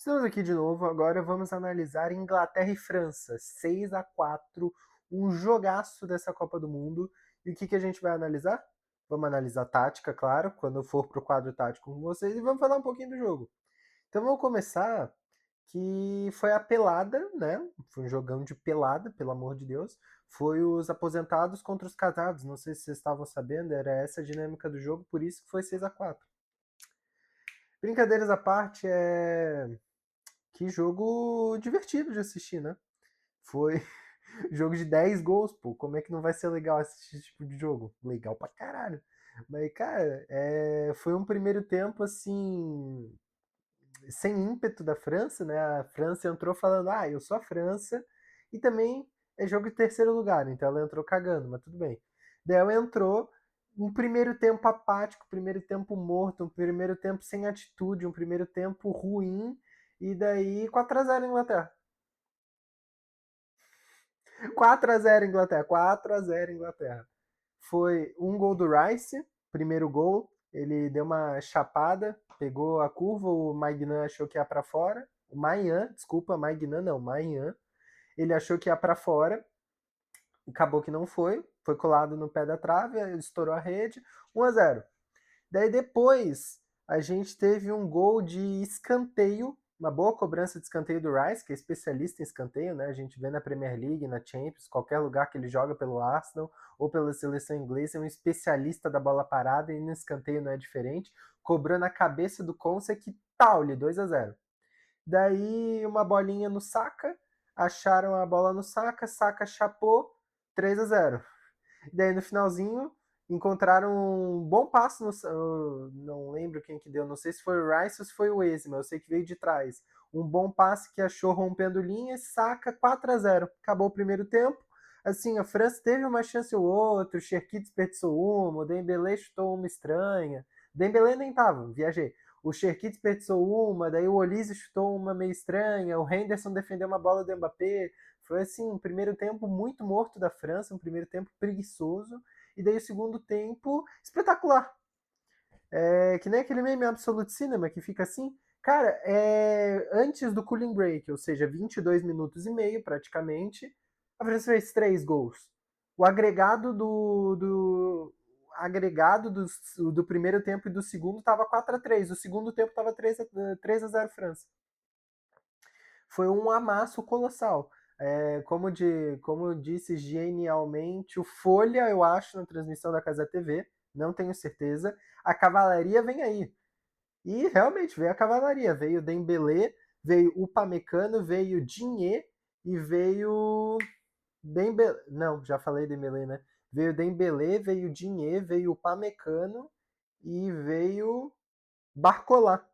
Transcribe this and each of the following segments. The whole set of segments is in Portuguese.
Estamos aqui de novo, agora vamos analisar Inglaterra e França, 6-4, um jogaço dessa Copa do Mundo. E o que a gente vai analisar? Vamos analisar tática, claro, quando eu for pro quadro tático com vocês, e vamos falar um pouquinho do jogo. Então vamos começar, que foi a pelada, né? Foi um jogão de pelada, pelo amor de Deus. Foi os aposentados contra os casados, não sei se vocês estavam sabendo, era essa a dinâmica do jogo, por isso que foi 6-4. Brincadeiras à parte, que jogo divertido de assistir, né? Foi jogo de 10 gols, pô. Como é que não vai ser legal assistir esse tipo de jogo? Legal pra caralho. Mas, cara, foi um primeiro tempo, assim, sem ímpeto da França, né? A França entrou falando, eu sou a França. E também é jogo de terceiro lugar, então ela entrou cagando, mas tudo bem. Daí ela entrou um primeiro tempo apático, um primeiro tempo morto, um primeiro tempo sem atitude, um primeiro tempo ruim. E daí 4-0 Inglaterra. 4-0 Inglaterra, 4-0 Inglaterra. Foi um gol do Rice, primeiro gol, ele deu uma chapada, pegou a curva, o Maignan achou que ia para fora. O Maignan, desculpa, Maignan não, Maignan. Ele achou que ia para fora, acabou que não foi, foi colado no pé da trave, estourou a rede, 1-0. Daí depois a gente teve um gol de escanteio, uma boa cobrança de escanteio do Rice, que é especialista em escanteio, né? A gente vê na Premier League, na Champions, qualquer lugar que ele joga pelo Arsenal ou pela seleção inglesa, é um especialista da bola parada e no escanteio não é diferente. Cobrou na cabeça do Conce que tal, 2-0. Daí uma bolinha no Saka, acharam a bola no Saka, Saka chapou, 3-0. Daí no finalzinho encontraram um bom passo no, não lembro quem que deu, não sei se foi o Rice ou se foi o Eze, mas eu sei que veio de trás. Um bom passe que achou rompendo linhas, saca 4-0. Acabou o primeiro tempo. Assim, a França teve uma chance ou outra, o Cherki desperdiçou uma, o Dembélé chutou uma estranha. Dembélé nem tava, viajei. O Cherki desperdiçou uma, daí o Olise chutou uma meio estranha, o Henderson defendeu uma bola do Mbappé. Foi assim, um primeiro tempo muito morto da França, um primeiro tempo preguiçoso, e daí o segundo tempo espetacular. Que nem aquele meme Absolute Cinema que fica assim. Cara, antes do cooling break, ou seja, 22 minutos e meio praticamente, a França fez 3 gols. O agregado do primeiro tempo e do segundo estava 4-3. O segundo tempo estava 3-0 França. Foi um amasso colossal. Como disse genialmente o Folha, eu acho, na transmissão da Casa TV, não tenho certeza, a cavalaria vem aí. E realmente veio a cavalaria, veio o Dembélé, veio o Pamecano, veio o Dinhe e veio Dembélé, não, já falei Dembélé, né? Veio o Dembélé, veio o Dinhe, veio o Pamecano e veio Barcola.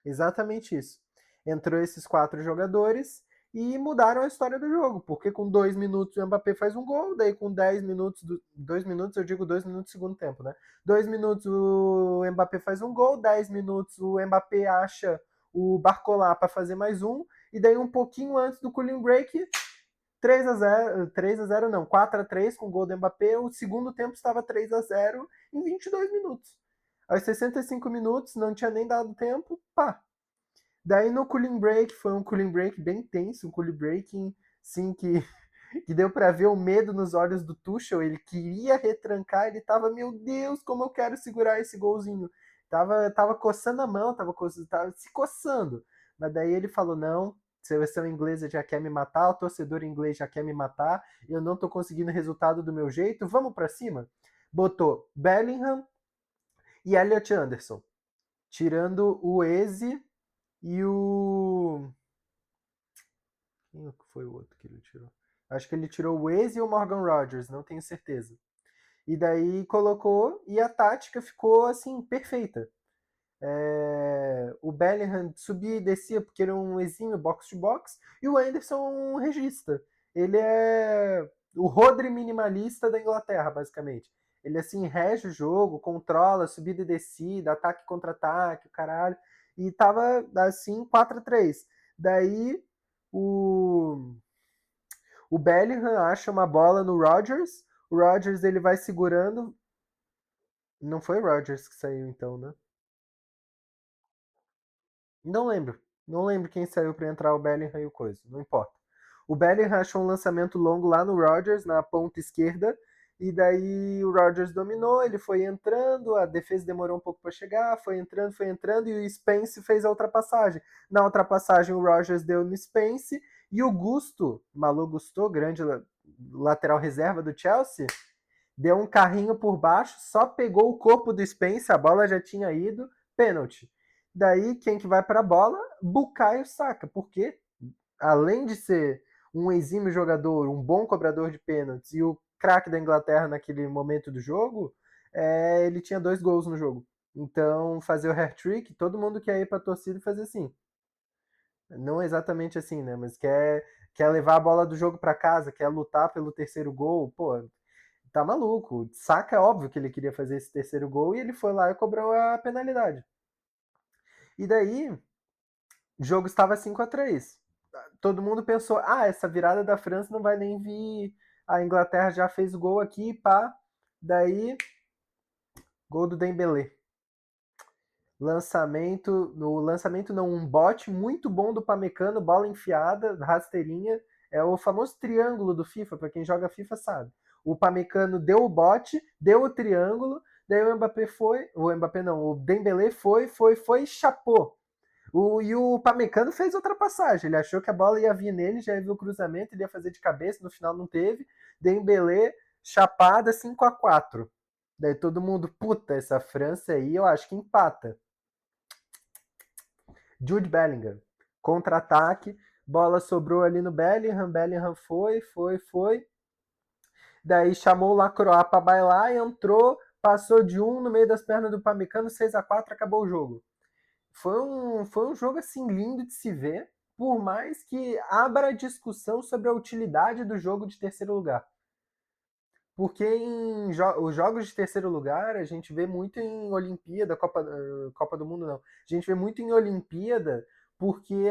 Exatamente isso. Entrou esses 4 jogadores e mudaram a história do jogo, porque com 2 minutos o Mbappé faz um gol, daí com 10 minutos, 2 minutos, eu digo 2 minutos do segundo tempo, né? 2 minutos o Mbappé faz um gol, 10 minutos o Mbappé acha o Barcola para fazer mais um, e daí um pouquinho antes do cooling break, 3-0, 3-0 não, 4-3 com o gol do Mbappé, o segundo tempo estava 3-0 em 22 minutos. Aos 65 minutos, não tinha nem dado tempo, pá, daí no cooling break, foi um cooling break bem tenso, um cooling break, sim, que deu para ver o medo nos olhos do Tuchel, ele queria retrancar, ele tava, meu Deus, como eu quero segurar esse golzinho. Tava coçando a mão, tava se coçando. Mas daí ele falou, não, a seleção inglesa já quer me matar, o torcedor inglês já quer me matar, eu não tô conseguindo o resultado do meu jeito, vamos para cima? Botou Bellingham e Elliot Anderson, tirando o Eze e o. Quem foi o outro que ele tirou? Acho que ele tirou o Waze e o Morgan Rogers, não tenho certeza. E daí colocou, e a tática ficou assim, perfeita. O Bellingham subia e descia porque ele é um exímio box-to-box, e o Anderson um regista. Ele é o Rodri minimalista da Inglaterra, basicamente. Ele assim rege o jogo, controla subida e descida, ataque contra ataque, o caralho. E tava assim 4-3. Daí o o Bellingham acha uma bola no Rodgers. O Rodgers ele vai segurando. Não foi o Rodgers que saiu então, né? Não lembro. Não lembro quem saiu para entrar o Bellingham e o coisa, não importa. O Bellingham achou um lançamento longo lá no Rodgers, na ponta esquerda, e daí o Rodgers dominou, ele foi entrando, a defesa demorou um pouco para chegar, foi entrando, e o Spence fez a ultrapassagem. Na ultrapassagem, o Rodgers deu no Spence, e o Gusto, Malo Gusto, grande lateral reserva do Chelsea, deu um carrinho por baixo, só pegou o corpo do Spence, a bola já tinha ido, pênalti. Daí, quem que vai para a bola? Bukayo Saka, porque além de ser um exímio jogador, um bom cobrador de pênaltis e o craque da Inglaterra naquele momento do jogo, ele tinha 2 gols no jogo. Então, fazer o hat-trick, todo mundo quer ir para a torcida e fazer assim. Não exatamente assim, né? Mas quer levar a bola do jogo para casa, quer lutar pelo terceiro gol. Pô, tá maluco. Saca, é óbvio que ele queria fazer esse terceiro gol e ele foi lá e cobrou a penalidade. E daí, o jogo estava 5-3. Todo mundo pensou, essa virada da França não vai nem vir. A Inglaterra já fez o gol aqui, pá. Daí, gol do Dembélé. No lançamento não, um bote muito bom do Pamecano, bola enfiada, rasteirinha. É o famoso triângulo do FIFA, para quem joga FIFA sabe. O Pamecano deu o bote, deu o triângulo, daí o Mbappé foi, o Mbappé não, o Dembélé foi, chapou. E o Pamecano fez ultrapassagem, ele achou que a bola ia vir nele, já viu o cruzamento, ele ia fazer de cabeça, no final não teve. Dembélé, chapada 5-4. Daí todo mundo, puta, essa França aí eu acho que empata. Jude Bellingham. Contra-ataque, bola sobrou ali no Bellingham, Bellingham foi. Daí chamou o Lacroix pra bailar, entrou, passou de um no meio das pernas do Pamecano, 6-4, acabou o jogo. Foi um jogo assim lindo de se ver, por mais que abra discussão sobre a utilidade do jogo de terceiro lugar. Porque os jogos de terceiro lugar a gente vê muito em Olimpíada, Copa do Mundo não. A gente vê muito em Olimpíada porque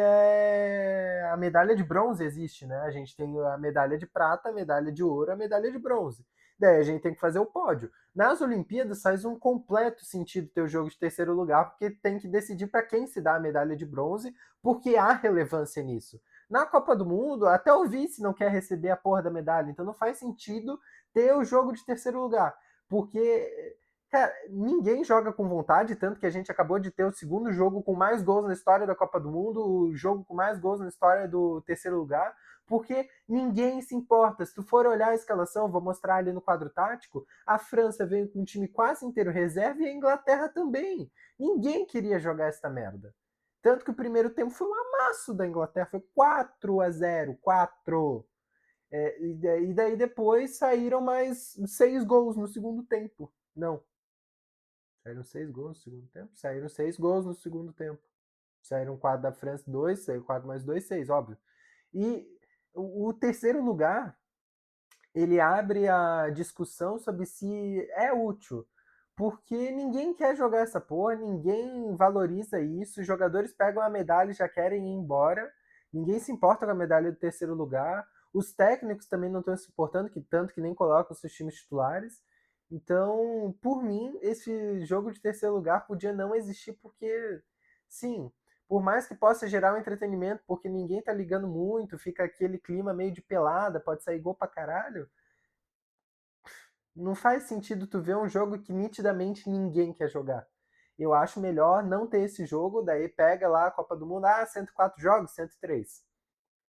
a medalha de bronze existe, né? A gente tem a medalha de prata, a medalha de ouro, a medalha de bronze. Daí a gente tem que fazer o pódio. Nas Olimpíadas faz um completo sentido ter o jogo de terceiro lugar, porque tem que decidir para quem se dá a medalha de bronze, porque há relevância nisso. Na Copa do Mundo, até o vice não quer receber a porra da medalha, então não faz sentido ter o jogo de terceiro lugar. Porque, cara, ninguém joga com vontade, tanto que a gente acabou de ter o segundo jogo com mais gols na história da Copa do Mundo, o jogo com mais gols na história do terceiro lugar, porque ninguém se importa. Se tu for olhar a escalação, vou mostrar ali no quadro tático, a França veio com um time quase inteiro reserva e a Inglaterra também. Ninguém queria jogar essa merda. Tanto que o primeiro tempo foi um amasso da Inglaterra, foi 4-0, 4. E daí depois saíram mais 6 gols no segundo tempo. Não. Saíram 6 gols no segundo tempo? Saíram 6 gols no segundo tempo. Saíram 4 da França, 2, saiu 4 mais 2, 6, óbvio. E o terceiro lugar, ele abre a discussão sobre se é útil. Porque ninguém quer jogar essa porra, ninguém valoriza isso. Os jogadores pegam a medalha e já querem ir embora. Ninguém se importa com a medalha do terceiro lugar. Os técnicos também não estão se importando, tanto que nem colocam os seus times titulares. Então, por mim, esse jogo de terceiro lugar podia não existir, porque, sim, por mais que possa gerar um entretenimento, porque ninguém tá ligando muito, fica aquele clima meio de pelada, pode sair gol pra caralho, não faz sentido tu ver um jogo que nitidamente ninguém quer jogar. Eu acho melhor não ter esse jogo, daí pega lá a Copa do Mundo, 104 jogos, 103.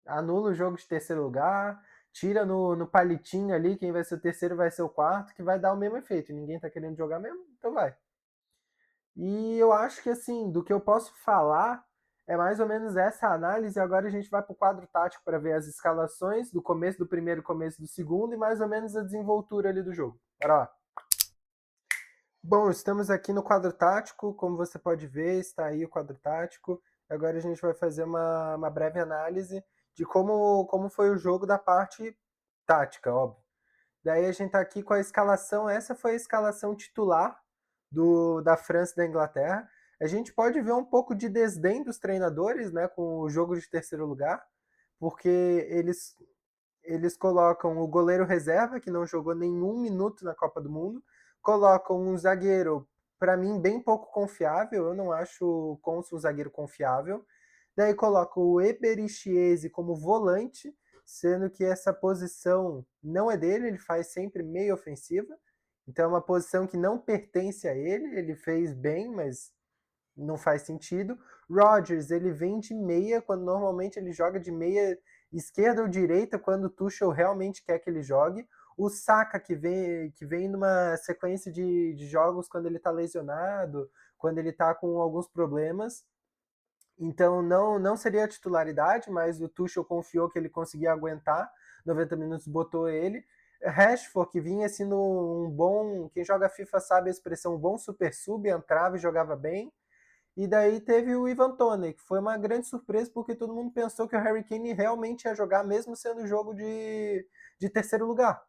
Anula o jogo de terceiro lugar, tira no palitinho ali, quem vai ser o terceiro vai ser o quarto, que vai dar o mesmo efeito. Ninguém tá querendo jogar mesmo, então vai. E eu acho que, assim, do que eu posso falar, é mais ou menos essa análise. Agora a gente vai para o quadro tático para ver as escalações do começo do primeiro e começo do segundo e mais ou menos a desenvoltura ali do jogo. Bora lá. Bom, estamos aqui no quadro tático. Como você pode ver, está aí o quadro tático. Agora a gente vai fazer uma breve análise de como foi o jogo da parte tática, óbvio. Daí a gente tá aqui com a escalação. Essa foi a escalação titular da França e da Inglaterra. A gente pode ver um pouco de desdém dos treinadores, né, com o jogo de terceiro lugar, porque eles colocam o goleiro reserva, que não jogou nenhum minuto na Copa do Mundo, colocam um zagueiro, para mim, bem pouco confiável. Eu não acho o Consul um zagueiro confiável. Daí coloca o Eberechiese como volante, sendo que essa posição não é dele, ele faz sempre meio ofensiva. Então é uma posição que não pertence a ele, ele fez bem, mas não faz sentido. Rodgers, ele vem de meia, quando normalmente ele joga de meia esquerda ou direita, quando o Tuchel realmente quer que ele jogue. O Saka, que vem numa sequência de jogos quando ele está lesionado, quando ele está com alguns problemas. Então não seria a titularidade, mas o Tuchel confiou que ele conseguia aguentar. 90 minutos botou ele. Rashford, que vinha sendo um bom. Quem joga FIFA sabe a expressão, um bom super sub, entrava e jogava bem. E daí teve o Ivan Toney, que foi uma grande surpresa, porque todo mundo pensou que o Harry Kane realmente ia jogar, mesmo sendo jogo de terceiro lugar.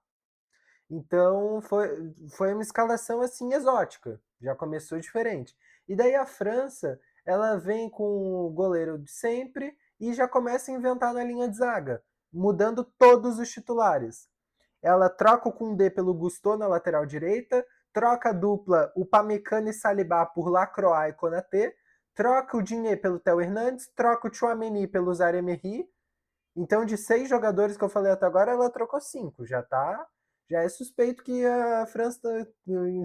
Então foi uma escalação assim exótica, já começou diferente. E daí a França, ela vem com o goleiro de sempre e já começa a inventar na linha de zaga, mudando todos os titulares. Ela troca o Koundé pelo Gusto na lateral direita, troca a dupla o Pamecano e Saliba por Lacroix e Konaté, troca o Digne pelo Theo Hernandes, troca o Chouameni pelo Zaire-Emery. Então, de 6 jogadores que eu falei até agora, ela trocou 5. Já é suspeito que a França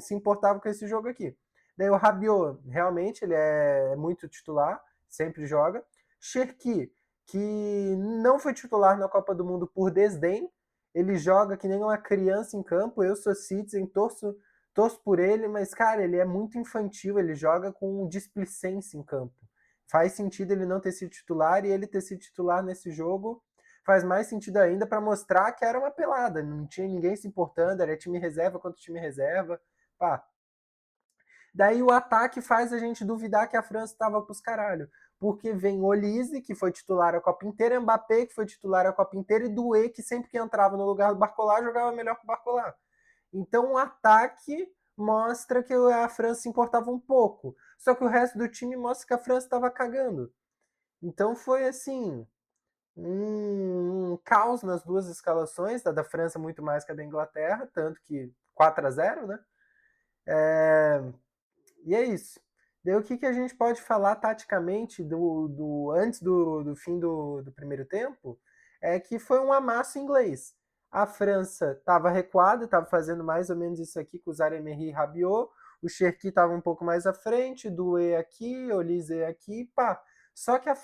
se importava com esse jogo aqui. Daí o Rabiot, realmente, ele é muito titular, sempre joga. Cherki, que não foi titular na Copa do Mundo por desdém, ele joga que nem uma criança em campo. Eu sou Citizen, torço por ele, mas, cara, ele é muito infantil, ele joga com displicência em campo. Faz sentido ele não ter sido titular, e ele ter sido titular nesse jogo faz mais sentido ainda para mostrar que era uma pelada, não tinha ninguém se importando, era time reserva contra time reserva. Pá. Daí o ataque faz a gente duvidar que a França estava pros caralho. Porque vem Olise, que foi titular a Copa inteira, Mbappé, que foi titular a Copa inteira, e Doué, que sempre que entrava no lugar do Barcola, jogava melhor que o Barcola. Então o ataque mostra que a França se importava um pouco. Só que o resto do time mostra que a França estava cagando. Então foi assim, um caos nas duas escalações, da França muito mais que a da Inglaterra, tanto que 4-0, né? E é isso. Daí o que a gente pode falar taticamente antes do fim do primeiro tempo é que foi um amasso inglês. A França estava recuada, estava fazendo mais ou menos isso aqui com o Zaire-Emery e Rabiot. O Cherki estava um pouco mais à frente, Doué aqui, Olise aqui, pá. Só que a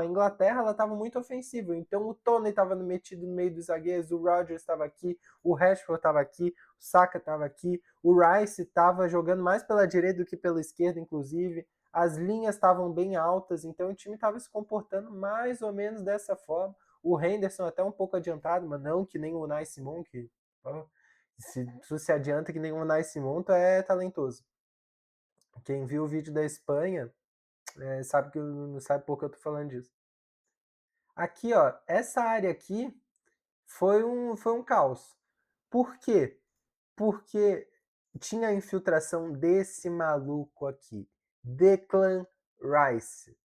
Inglaterra, ela estava muito ofensiva. Então o Tony estava metido no meio dos zagueiros, o Rodgers estava aqui, o Rashford estava aqui, o Saka estava aqui, o Rice estava jogando mais pela direita do que pela esquerda, inclusive. As linhas estavam bem altas, então o time estava se comportando mais ou menos dessa forma. O Henderson até um pouco adiantado, mas não que nem o Unai Simon, que se tu se adianta que nem o Unai Simon, tu é talentoso. Quem viu o vídeo da Espanha sabe que não sabe por que eu tô falando disso. Aqui, ó, essa área aqui foi um caos. Por quê? Porque tinha a infiltração desse maluco aqui, Declan Rice.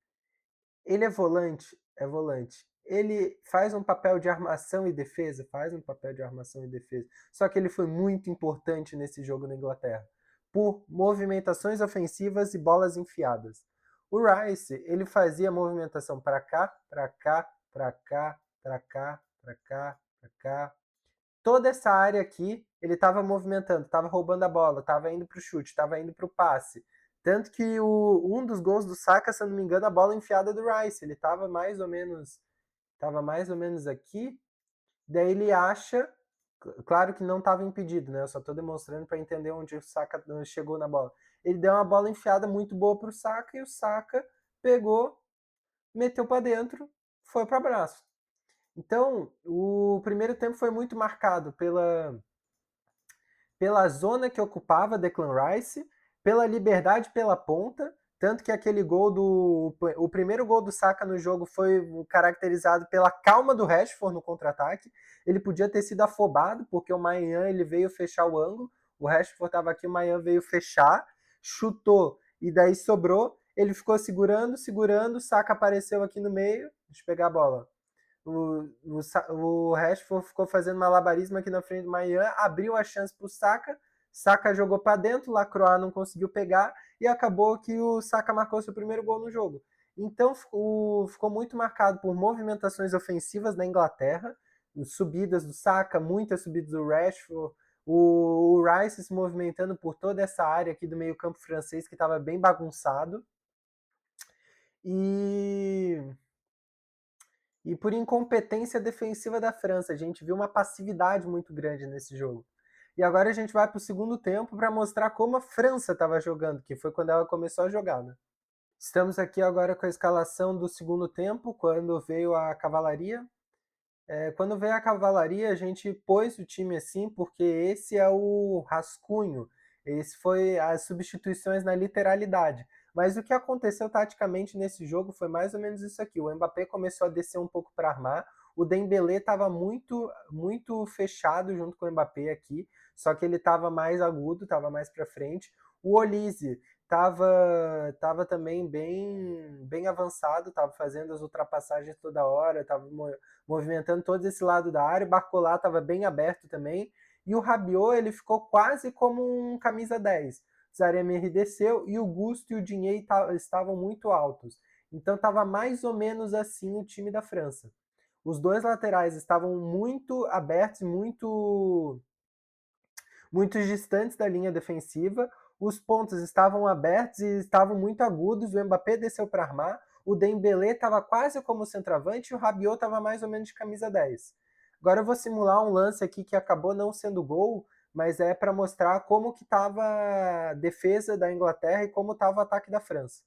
Ele é volante? É volante. Ele faz um papel de armação e defesa? Faz um papel de armação e defesa. Só que ele foi muito importante nesse jogo na Inglaterra, por movimentações ofensivas e bolas enfiadas. O Rice, ele fazia movimentação para cá, para cá, para cá, para cá, para cá, para cá. Toda essa área aqui, ele estava movimentando, estava roubando a bola, estava indo para o chute, estava indo para o passe. Tanto que um dos gols do Saka, se eu não me engano, a bola enfiada do Rice. Ele estava mais ou menos aqui. Daí ele acha, claro que não estava impedido, né? Eu só estou demonstrando para entender onde o Saka chegou na bola. Ele deu uma bola enfiada muito boa para o Saka, e o Saka pegou, meteu para dentro, foi para abraço. Então, o primeiro tempo foi muito marcado pela zona que ocupava Declan Rice, pela liberdade pela ponta, tanto que o primeiro gol do Saka no jogo foi caracterizado pela calma do Rashford no contra-ataque. Ele podia ter sido afobado, porque o Maignan ele veio fechar o ângulo, o Rashford estava aqui, o Maignan veio fechar, chutou e daí sobrou. Ele ficou segurando, o Saka apareceu aqui no meio, deixa eu pegar a bola. O Rashford ficou fazendo malabarismo aqui na frente do Maignan, abriu a chance para o Saka, Saka jogou para dentro, Lacroix não conseguiu pegar, e acabou que o Saka marcou seu primeiro gol no jogo. Então ficou muito marcado por movimentações ofensivas na Inglaterra, subidas do Saka, muitas subidas do Rashford, o Rice se movimentando por toda essa área aqui do meio-campo francês que estava bem bagunçado. E por incompetência defensiva da França, a gente viu uma passividade muito grande nesse jogo. E agora a gente vai para o segundo tempo para mostrar como a França estava jogando, que foi quando ela começou a jogar, né? Estamos aqui agora com a escalação do segundo tempo, quando veio a cavalaria. Quando veio a cavalaria, a gente pôs o time assim, porque esse é o rascunho. Esse foi as substituições na literalidade. Mas o que aconteceu taticamente nesse jogo foi mais ou menos isso aqui. O Mbappé começou a descer um pouco para armar. O Dembélé estava muito fechado junto com o Mbappé aqui, só que ele estava mais agudo, estava mais para frente. O Olise estava também bem avançado, estava fazendo as ultrapassagens toda hora, estava movimentando todo esse lado da área. O Barcola estava bem aberto também. E o Rabiot ele ficou quase como um camisa 10. O Zaire-Emery desceu e o Gusto e o Digne estavam muito altos. Então estava mais ou menos assim o time da França. Os dois laterais estavam muito abertos, muito distantes da linha defensiva. Os pontos estavam abertos e estavam muito agudos. O Mbappé desceu para armar. O Dembélé estava quase como centroavante e o Rabiot estava mais ou menos de camisa 10. Agora eu vou simular um lance aqui que acabou não sendo gol, mas é para mostrar como que estava a defesa da Inglaterra e como estava o ataque da França.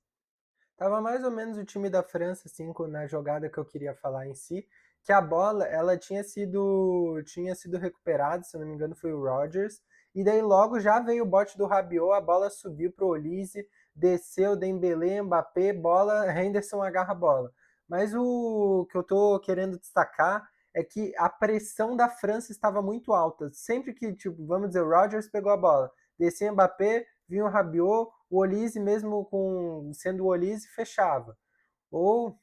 Tava mais ou menos o time da França, assim, na jogada que eu queria falar em si, que a bola, ela tinha sido recuperada, se eu não me engano foi o Rodgers, e daí logo já veio o bote do Rabiot, a bola subiu pro Olise, desceu Dembélé, Mbappé, bola, Henderson agarra a bola. Mas o que eu tô querendo destacar é que a pressão da França estava muito alta. Sempre que, tipo, vamos dizer, o Rodgers pegou a bola, descia Mbappé, vinha o Rabiot, o Olise, mesmo sendo o Olise, fechava. Ou,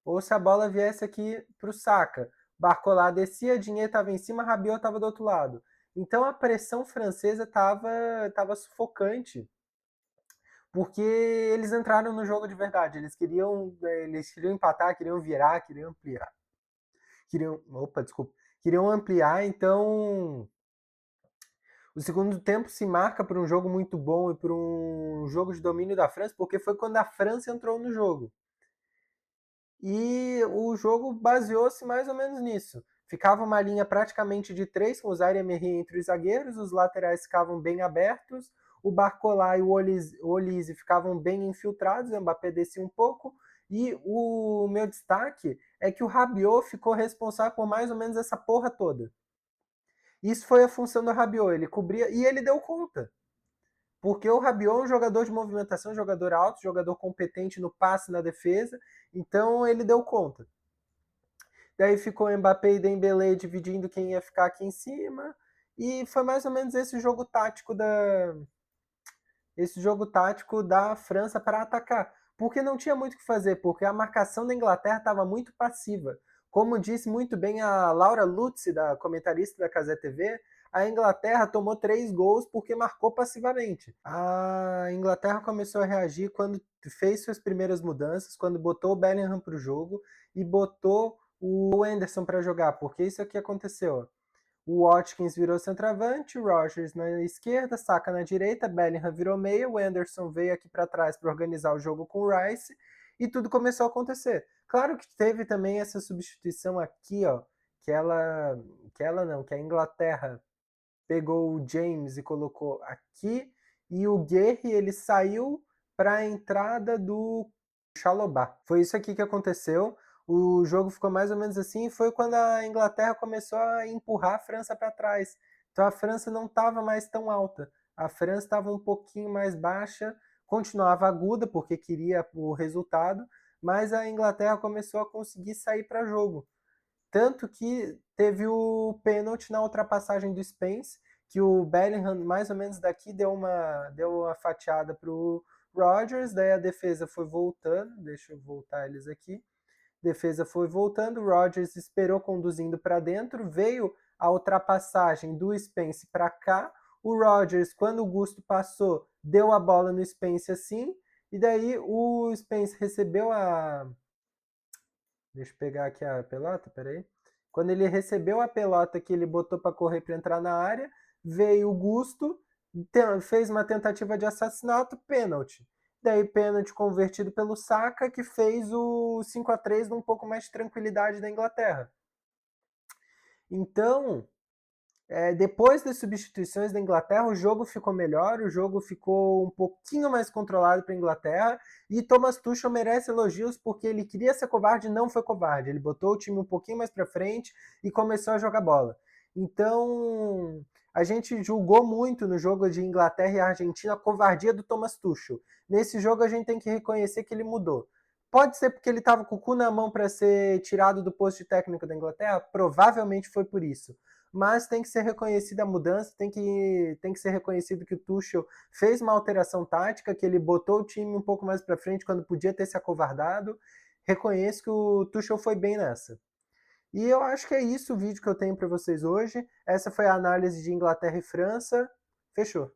ou se a bola viesse aqui para o Saka, Barcola descia, Dinheiro estava em cima, Rabiot estava do outro lado. Então a pressão francesa estava sufocante, porque eles entraram no jogo de verdade. Eles queriam empatar, queriam virar, queriam ampliar. Queriam ampliar, então o segundo tempo se marca por um jogo muito bom e por um jogo de domínio da França, porque foi quando a França entrou no jogo. E o jogo baseou-se mais ou menos nisso. Ficava uma linha praticamente de 3, com o Zaire-Emery entre os zagueiros, os laterais ficavam bem abertos, o Barcola e o Olise ficavam bem infiltrados, o Mbappé descia um pouco, e o meu destaque é que o Rabiot ficou responsável por mais ou menos essa porra toda. Isso foi a função do Rabiot, ele cobria e ele deu conta. Porque o Rabiot é um jogador de movimentação, jogador alto, jogador competente no passe, na defesa, então ele deu conta. Daí ficou Mbappé e Dembélé dividindo quem ia ficar aqui em cima, e foi mais ou menos esse jogo tático da França para atacar. Porque não tinha muito o que fazer, porque a marcação da Inglaterra estava muito passiva. Como disse muito bem a Laura Lutz, da comentarista da Casé TV, a Inglaterra tomou 3 gols porque marcou passivamente. A Inglaterra começou a reagir quando fez suas primeiras mudanças, quando botou o Bellingham para o jogo e botou o Henderson para jogar, porque isso aqui aconteceu. O Watkins virou centroavante, o Rodgers na esquerda, Saka na direita, Bellingham virou meia, o Anderson veio aqui para trás para organizar o jogo com o Rice e tudo começou a acontecer. Claro que teve também essa substituição aqui, ó, que a Inglaterra pegou o James e colocou aqui e o Guerri ele saiu para a entrada do Chalobah. Foi isso aqui que aconteceu. O jogo ficou mais ou menos assim e foi quando a Inglaterra começou a empurrar a França para trás. Então a França não estava mais tão alta. A França estava um pouquinho mais baixa, continuava aguda porque queria o resultado, mas a Inglaterra começou a conseguir sair para jogo. Tanto que teve o pênalti na ultrapassagem do Spence, que o Bellingham, mais ou menos daqui, deu uma fatiada para o Rodgers, daí a defesa foi voltando, deixa eu voltar eles aqui, defesa foi voltando, o Rodgers esperou conduzindo para dentro, veio a ultrapassagem do Spence para cá, o Rodgers, quando o Gusto passou, deu a bola no Spence assim, E daí o Spence recebeu a. Deixa eu pegar aqui a pelota, peraí. Quando ele recebeu a pelota que ele botou para correr para entrar na área, veio o Gusto, fez uma tentativa de assassinato, pênalti. Daí pênalti convertido pelo Saka, que fez o 5-3 num pouco mais de tranquilidade da Inglaterra. Então, depois das substituições da Inglaterra, o jogo ficou melhor, o jogo ficou um pouquinho mais controlado para a Inglaterra, e Thomas Tuchel merece elogios porque ele queria ser covarde e não foi covarde. Ele botou o time um pouquinho mais para frente e começou a jogar bola. Então, a gente julgou muito no jogo de Inglaterra e Argentina a covardia do Thomas Tuchel. Nesse jogo a gente tem que reconhecer que ele mudou. Pode ser porque ele estava com o cu na mão para ser tirado do posto de técnico da Inglaterra? Provavelmente foi por isso, mas tem que ser reconhecida a mudança, tem que ser reconhecido que o Tuchel fez uma alteração tática, que ele botou o time um pouco mais para frente quando podia ter se acovardado. Reconheço que o Tuchel foi bem nessa. E eu acho que é isso o vídeo que eu tenho para vocês hoje. Essa foi a análise de Inglaterra e França. Fechou.